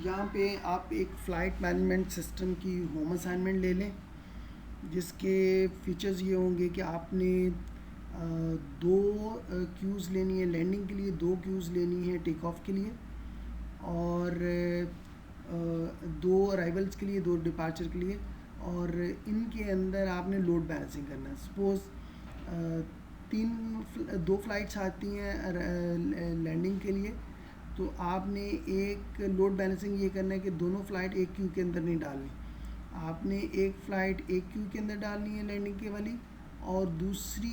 यहाँ पे आप एक फ़्लाइट मैनेजमेंट सिस्टम की होम असाइनमेंट ले लें, जिसके फीचर्स ये होंगे कि आपने दो क्यूज़ लेनी है लैंडिंग के लिए, दो क्यूज़ लेनी है टेक ऑफ के लिए, और दो अराइवल्स के लिए, दो डिपार्चर के लिए, और इनके अंदर आपने लोड बैलेंसिंग करना है। सपोज़ दो फ्लाइट्स आती हैं लैंडिंग के लिए, तो आपने एक लोड बैलेंसिंग ये करना है कि दोनों फ़्लाइट एक क्यू के अंदर नहीं डालनी। आपने एक फ़्लाइट एक क्यू के अंदर डालनी है लैंडिंग के वाली, और दूसरी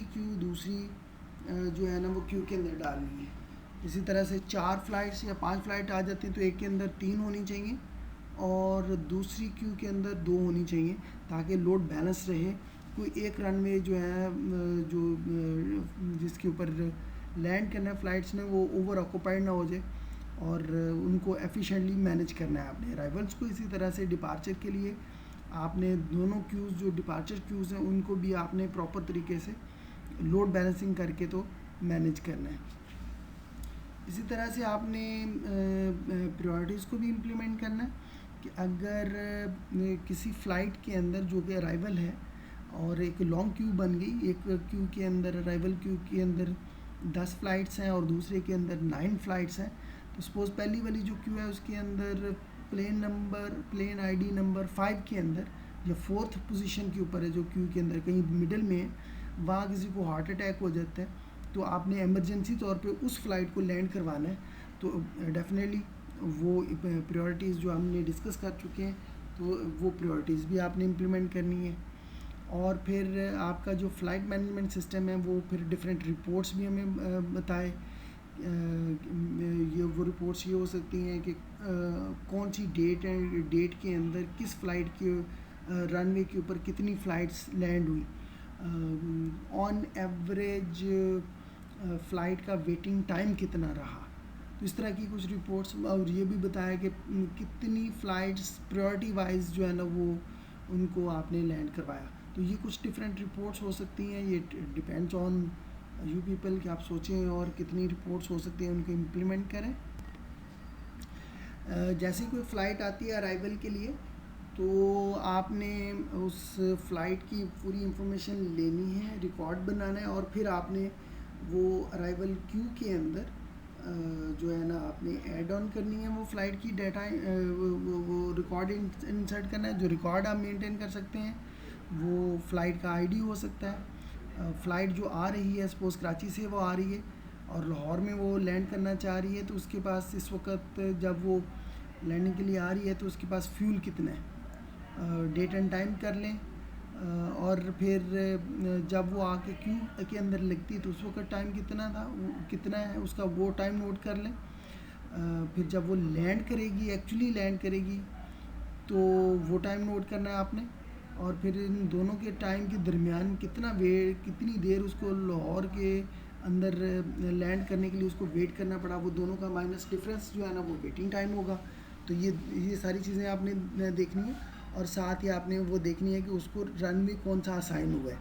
जो है ना वो क्यू के अंदर डालनी है। इसी तरह से 4 फ्लाइट्स या 5 फ्लाइट आ जाती हैं तो एक के अंदर 3 होनी चाहिए और दूसरी क्यू के अंदर 2 होनी चाहिए, ताकि लोड बैलेंस रहे। कोई एक रनवे जो है जो जिसके ऊपर लैंड करना है फ़्लाइट्स ने वो ओवर ऑक्यूपाइड ना हो जाए, और उनको एफिशिएंटली मैनेज करना है आपने। अराइवल्स को इसी तरह से डिपार्चर के लिए आपने दोनों क्यूज़ जो डिपार्चर क्यूज़ हैं उनको भी आपने प्रॉपर तरीके से लोड बैलेंसिंग करके तो मैनेज करना है। इसी तरह से आपने प्रायोरिटीज़ को भी इम्प्लीमेंट करना है कि अगर किसी फ़्लाइट के अंदर जो कि अराइवल है और एक लॉन्ग क्यू बन गई, एक क्यू के अंदर अराइवल क्यू के अंदर 10 फ़्लाइट्स हैं और दूसरे के अंदर 9 फ़्लाइट्स हैं, तो सपोज़ पहली वाली जो क्यू है उसके अंदर प्लेन आईडी नंबर 5 के अंदर या 4th पोजीशन के ऊपर है, जो क्यू के अंदर कहीं मिडिल में है, वहाँ किसी को हार्ट अटैक हो जाता है, तो आपने इमरजेंसी तौर पे उस फ्लाइट को लैंड करवाना है। तो डेफिनेटली वो प्रायोरिटीज़ जो हमने डिस्कस कर चुके हैं, तो वो प्रायोरिटीज़ भी आपने इम्प्लीमेंट करनी है। और फिर आपका जो फ़्लाइट मैनेजमेंट सिस्टम है वो फिर डिफरेंट रिपोर्ट्स भी हमें बताए। ये वो रिपोर्ट्स ये हो सकती हैं कि कौन सी डेट है, डेट के अंदर किस फ़्लाइट के रनवे के ऊपर कितनी फ़्लाइट्स लैंड हुई, ऑन एवरेज फ़्लाइट का वेटिंग टाइम कितना रहा। तो इस तरह की कुछ रिपोर्ट्स, और ये भी बताया कि कितनी फ़्लाइट्स प्रायोरिटी वाइज जो है ना वो उनको आपने लैंड करवाया। तो ये कुछ डिफरेंट रिपोर्ट्स हो सकती हैं, ये डिपेंड्स ऑन यू पीपल कि आप सोचें और कितनी रिपोर्ट्स हो सकती हैं उनको इम्प्लीमेंट करें। जैसे कोई फ़्लाइट आती है अराइवल के लिए, तो आपने उस फ़्लाइट की पूरी इंफॉर्मेशन लेनी है, रिकॉर्ड बनाना है, और फिर आपने वो अराइवल क्यू के अंदर जो है ना आपने ऐड ऑन करनी है वो फ़्लाइट की डाटा, वो रिकॉर्ड इंसर्ट करना है। जो रिकॉर्ड आप मेंटेन कर सकते हैं वो फ़्लाइट का आईडी हो सकता है। फ़्लाइट जो आ रही है, सपोज़ कराची से वो आ रही है और लाहौर में वो लैंड करना चाह रही है, तो उसके पास इस वक्त जब वो लैंडिंग के लिए आ रही है तो उसके पास फ्यूल कितना है, डेट एंड टाइम कर लें। और फिर जब वो आके क्यू के अंदर लगती है तो उस वक्त टाइम कितना था, कितना है उसका वो टाइम नोट कर लें। फिर जब वो लैंड करेगी, एक्चुअली लैंड करेगी, तो वो टाइम नोट करना है आपने। और फिर इन दोनों के टाइम के दरमियान कितनी देर उसको लाहौर के अंदर लैंड करने के लिए उसको वेट करना पड़ा, वो दोनों का माइनस डिफरेंस जो है ना वो वेटिंग टाइम होगा। तो ये सारी चीज़ें आपने देखनी है, और साथ ही आपने वो देखनी है कि उसको रनवे कौन सा असाइन हुआ है।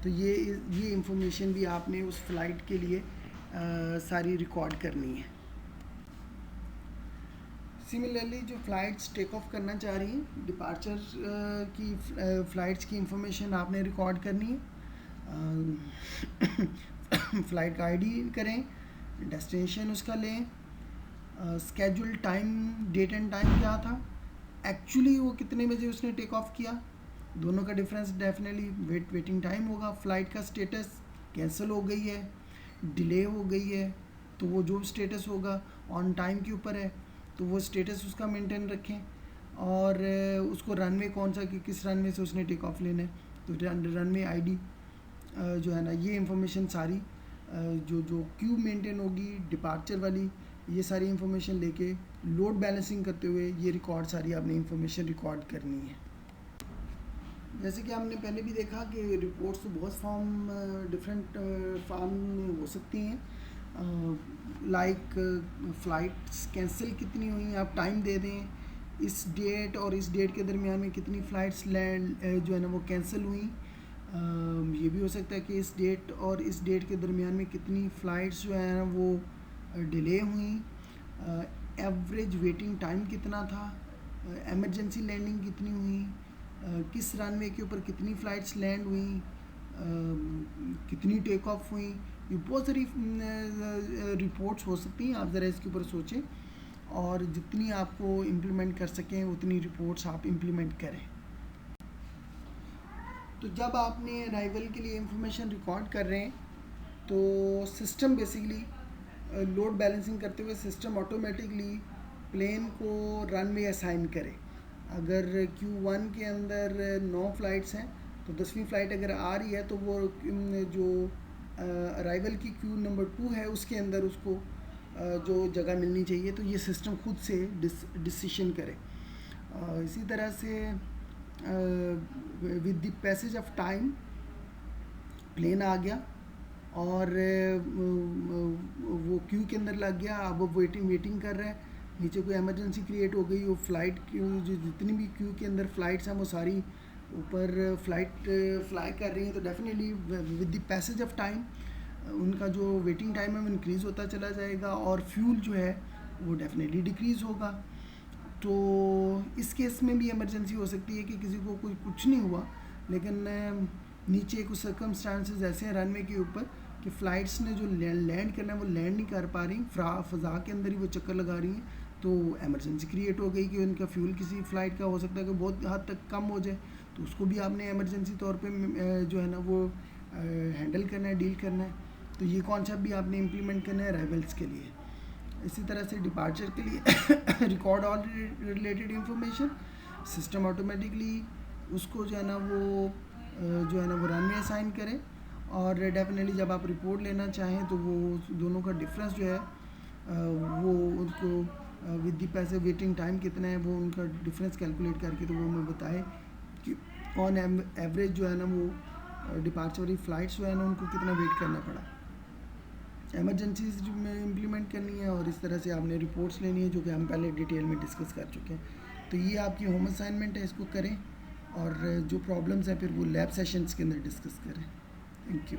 तो ये इंफॉर्मेशन भी आपने उस फ़्लाइट के लिए सारी रिकॉर्ड करनी है। सिमिलरली जो फ़्लाइट्स टेक ऑफ करना चाह रही हैं, डिपार्चर की फ़्लाइट्स की इंफॉर्मेशन आपने रिकॉर्ड करनी है। फ़्लाइट का आईडी करें, डेस्टिनेशन उसका लें, schedule time, date and time क्या था, एक्चुअली वो कितने बजे उसने टेक ऑफ किया, दोनों का डिफरेंस डेफिनेटली वेटिंग टाइम होगा। फ़्लाइट का स्टेटस कैंसिल हो गई है, डिले हो गई है, तो वो जो स्टेटस होगा ऑन टाइम के ऊपर है, तो वो स्टेटस उसका मेंटेन रखें। और उसको रनवे कौन सा, कि किस रनवे से उसने टेक ऑफ लेना है, तो रनवे आईडी जो है ना ये इंफॉर्मेशन सारी जो क्यू मेंटेन होगी डिपार्चर वाली, ये सारी इंफॉर्मेशन लेके लोड बैलेंसिंग करते हुए ये रिकॉर्ड सारी आपने इंफॉर्मेशन रिकॉर्ड करनी है। जैसे कि हमने पहले भी देखा कि रिपोर्ट्स तो बहुत डिफरेंट फॉर्म में हो सकती हैं, लाइक फ़्लाइट्स कैंसिल कितनी हुई, आप टाइम दे दें, इस डेट और इस डेट के दरमियान में कितनी फ़्लाइट्स लैंड जो है ना वो कैंसिल हुई। ये भी हो सकता है कि इस डेट और इस डेट के दरमियान में कितनी फ़्लाइट्स जो है ना वो डिले हुई। एवरेज वेटिंग टाइम कितना था, एमरजेंसी लैंडिंग कितनी हुई, किस रनवे के ऊपर कितनी फ़्लाइट्स लैंड हुई, कितनी टेक ऑफ हुई। ये बहुत सारी रिपोर्ट्स हो सकती हैं। आप ज़रा इसके ऊपर सोचें और जितनी आपको इम्प्लीमेंट कर सकें उतनी रिपोर्ट्स आप इम्प्लीमेंट करें। तो जब आपने अराइवल के लिए इंफॉर्मेशन रिकॉर्ड कर रहे हैं तो सिस्टम बेसिकली लोड बैलेंसिंग करते हुए सिस्टम ऑटोमेटिकली प्लेन को रनवे असाइन करे। अगर Q1 के अंदर 9 फ़्लाइट्स हैं तो 10वीं फ़्लाइट अगर आ रही है तो वो जो अराइवल की Q नंबर 2 है उसके अंदर उसको जो जगह मिलनी चाहिए, तो ये सिस्टम खुद से डिसीशन करे। इसी तरह से with the passage of time plane आ गया और वो क्यू के अंदर लग गया, अब वो वेटिंग कर रहा है। नीचे कोई इमरजेंसी क्रिएट हो गई, वो फ़्लाइट क्यू जो जितनी भी क्यू के अंदर फ़्लाइट्स हैं वो सारी ऊपर फ़्लाइट फ्लाई कर रही हैं, तो definitely with the passage of time उनका जो वेटिंग टाइम है वो इंक्रीज़ होता चला जाएगा और फ्यूल जो है वो डेफिनेटली डिक्रीज़ होगा। तो इस केस में भी इमरजेंसी हो सकती है कि किसी को कोई कुछ नहीं हुआ लेकिन नीचे कुछ सर्कमस्टांसेस ऐसे हैं रनवे के ऊपर कि फ़्लाइट्स ने जो लैंड करना है वो लैंड नहीं कर पा रही, फ़ज़ा के अंदर ही वो चक्कर लगा रही हैं, तो एमरजेंसी क्रिएट हो गई कि उनका फ्यूल किसी फ़्लाइट का हो सकता है कि बहुत हद तक कम हो जाए, तो उसको भी आपने एमरजेंसी तौर पे जो है ना वो हैंडल करना है, डील करना है। तो ये कॉन्सेप्ट भी आपने इम्प्लीमेंट करना है अराइवल्स के लिए। इसी तरह से डिपार्चर के लिए record all related information, system automatically उसको जो है ना वो रनवे असाइन करें और डेफिनेटली जब आप रिपोर्ट लेना चाहें तो वो दोनों का डिफरेंस जो है वो उनको विद द पैसे वेटिंग टाइम कितना है वो उनका डिफरेंस कैलकुलेट करके तो वो हमें बताए कि ऑन एवरेज जो है ना वो डिपार्चर वाली फ़्लाइट्स जो है ना उनको कितना वेट करना पड़ा। एमरजेंसीज में इम्प्लीमेंट करनी है और इस तरह से आपने रिपोर्ट्स लेनी है जो कि हम पहले डिटेल में डिस्कस कर चुके हैं। तो ये आपकी होम असाइनमेंट है, इसको करें और जो प्रॉब्लम्स हैं फिर वो लैब सेशंस के अंदर डिस्कस करें। Thank you.